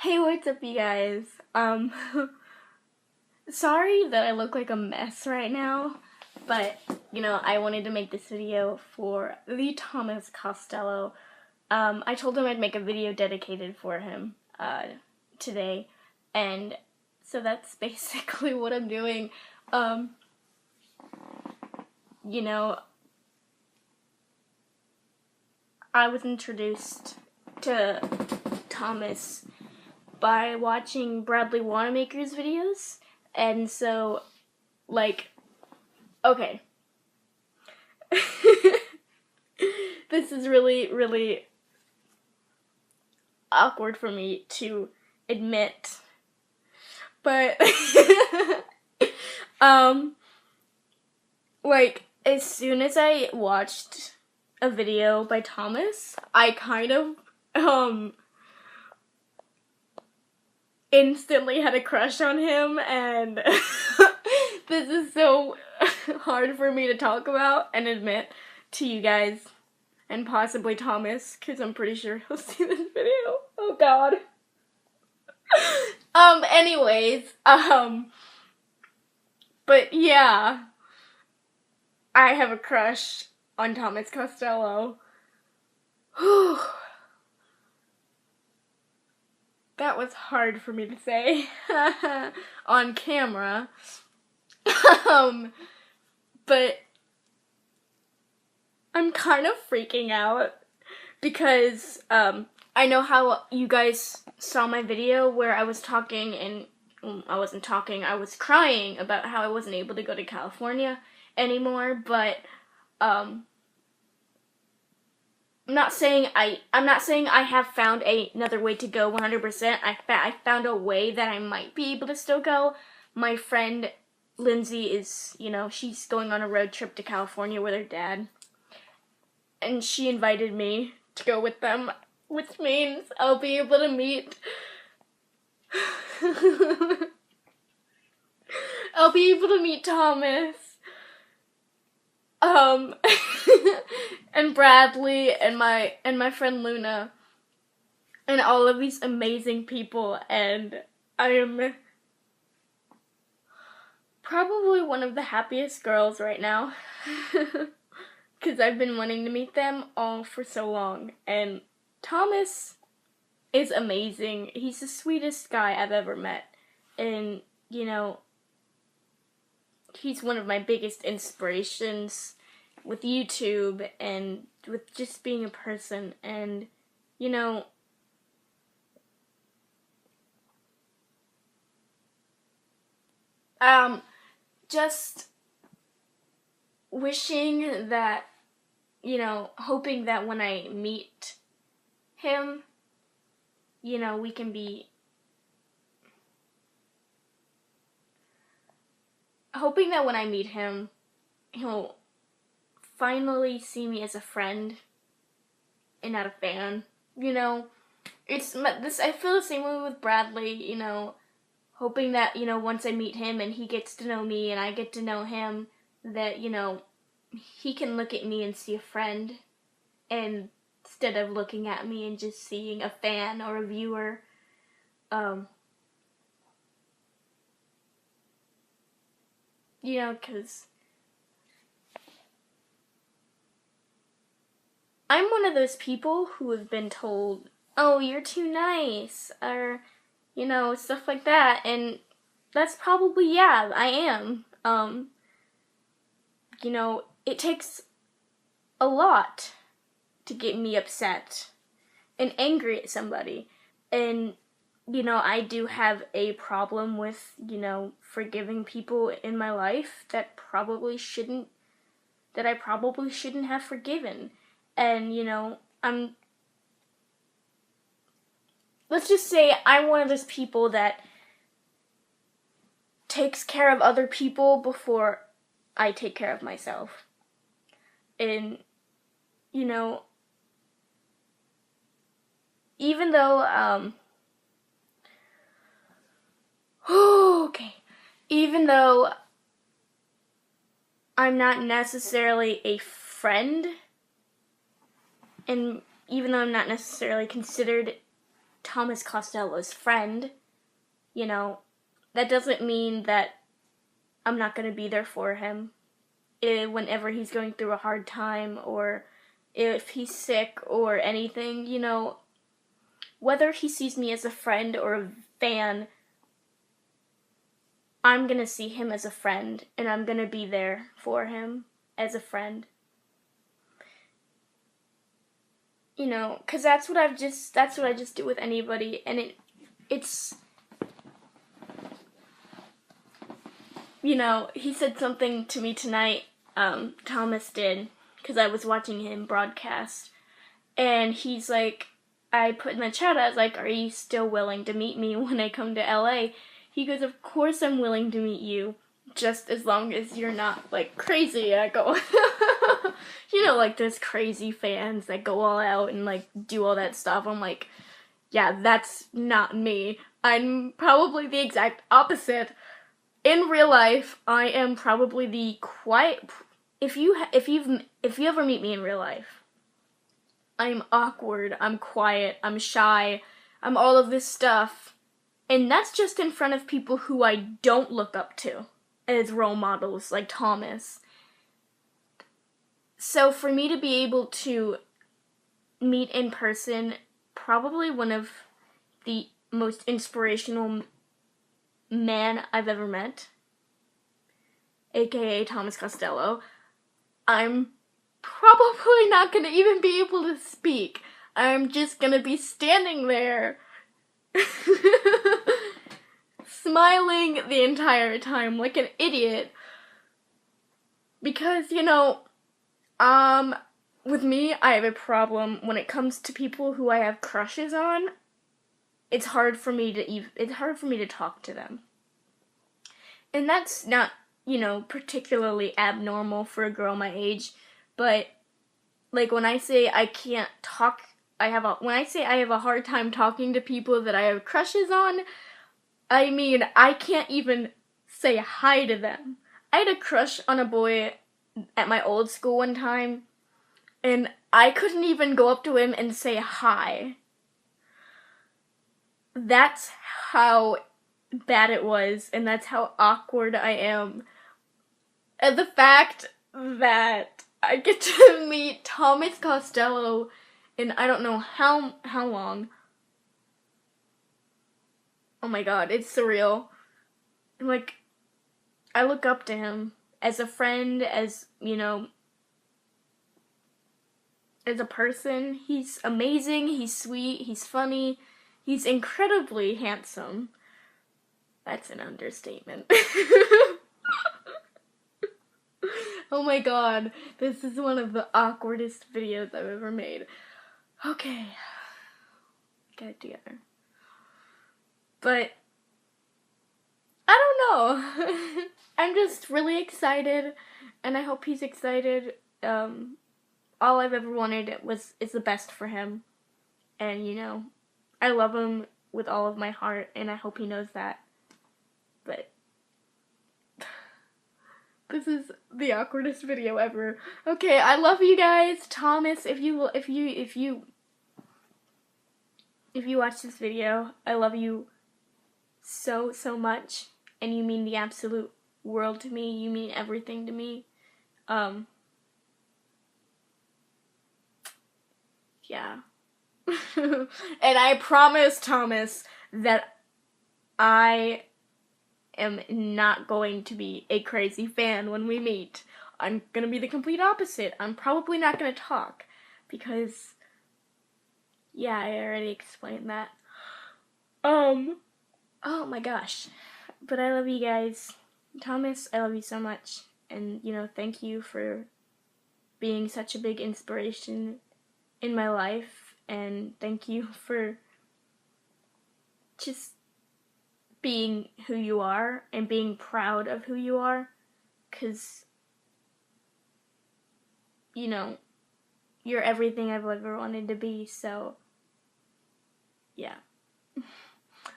Hey, what's up, you guys? Sorry that I look like a mess right now, but, I wanted to make this video for the Thomas Costello. I told him I'd make a video dedicated for him, today, and so that's basically what I'm doing. You know, I was introduced to Thomas by watching Bradley Wanamaker's videos, and so, okay. This is really, really awkward for me to admit, but, as soon as I watched a video by Thomas, I kind of, instantly had a crush on him, and this is so hard for me to talk about and admit to you guys, and possibly Thomas, because I'm pretty sure he'll see this video. Oh god. But yeah, I have a crush on Thomas Costello. Whew. That was hard for me to say on camera. But I'm kind of freaking out because I know how you guys saw my video where I was talking and I wasn't talking, I was crying about how I wasn't able to go to California anymore, but I'm not saying I have found another way to go 100%. I found a way that I might be able to still go. My friend Lindsay is, she's going on a road trip to California with her dad, and she invited me to go with them, which means I'll be able to meet Thomas, and Bradley, and my friend Luna, and all of these amazing people, and I am probably one of the happiest girls right now, because I've been wanting to meet them all for so long, and Thomas is amazing. He's the sweetest guy I've ever met, and, he's one of my biggest inspirations with YouTube and with just being a person, and, just wishing that, hoping that when I meet him, we can be, hoping that when I meet him, he'll finally see me as a friend and not a fan. It's this. I feel the same way with Bradley. Hoping that once I meet him and he gets to know me and I get to know him, that he can look at me and see a friend, and instead of looking at me and just seeing a fan or a viewer. Because I'm one of those people who have been told, oh, you're too nice, or, stuff like that, and that's probably, yeah, I am. It takes a lot to get me upset and angry at somebody, and, I do have a problem with, forgiving people in my life that I probably shouldn't have forgiven. And, let's just say I'm one of those people that takes care of other people before I take care of myself. And, even though, even though I'm not necessarily a friend, and even though I'm not necessarily considered Thomas Costello's friend, you know, that doesn't mean that I'm not going to be there for him whenever he's going through a hard time, or if he's sick or anything, you know. Whether he sees me as a friend or a fan, I'm going to see him as a friend, and I'm going to be there for him as a friend. You know, because that's what I just do with anybody, and it's, you know, he said something to me tonight, Thomas did, because I was watching him broadcast, and he's like, I put in the chat, I was like, are you still willing to meet me when I come to LA? He goes, of course I'm willing to meet you, just as long as you're not, like, crazy. I go, you know, like, there's crazy fans that go all out and, like, do all that stuff. I'm like, yeah, that's not me. I'm probably the exact opposite. In real life, I am probably the quiet, if you ever meet me in real life, I'm awkward, I'm quiet, I'm shy, I'm all of this stuff. And that's just in front of people who I don't look up to as role models, like Thomas. So for me to be able to meet in person, probably one of the most inspirational man I've ever met, aka Thomas Costello, I'm probably not going to even be able to speak. I'm just going to be standing there smiling the entire time like an idiot, because, you know, with me, I have a problem when it comes to people who I have crushes on. It's hard for me to talk to them. And that's not, you know, particularly abnormal for a girl my age, but, like, when I say I can't talk, when I say I have a hard time talking to people that I have crushes on, I mean, I can't even say hi to them. I had a crush on a boy at my old school one time, and I couldn't even go up to him and say hi. That's how bad it was, and that's how awkward I am. And the fact that I get to meet Thomas Costello in I don't know how long. Oh my god, it's surreal. Like, I look up to him as a friend, as, you know, as a person. He's amazing, he's sweet, he's funny, he's incredibly handsome. That's an understatement. Oh my god, this is one of the awkwardest videos I've ever made. Okay, get it together. But, I don't know. I'm just really excited, and I hope he's excited. All I've ever wanted is the best for him. And, you know, I love him with all of my heart, and I hope he knows that. But this is the awkwardest video ever. Okay, I love you guys. Thomas, if you watch this video, I love you so much, and you mean the absolute world to me. You mean everything to me. Yeah. And I promise, Thomas, that I am not going to be a crazy fan when we meet. I'm gonna be the complete opposite. I'm probably not gonna talk, because, yeah, I already explained that. Oh my gosh. But I love you guys. Thomas, I love you so much. And, you know, thank you for being such a big inspiration in my life. And thank you for just being who you are and being proud of who you are. 'Cause, you know, you're everything I've ever wanted to be. So, yeah.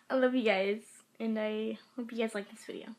I love you guys, and I hope you guys like this video.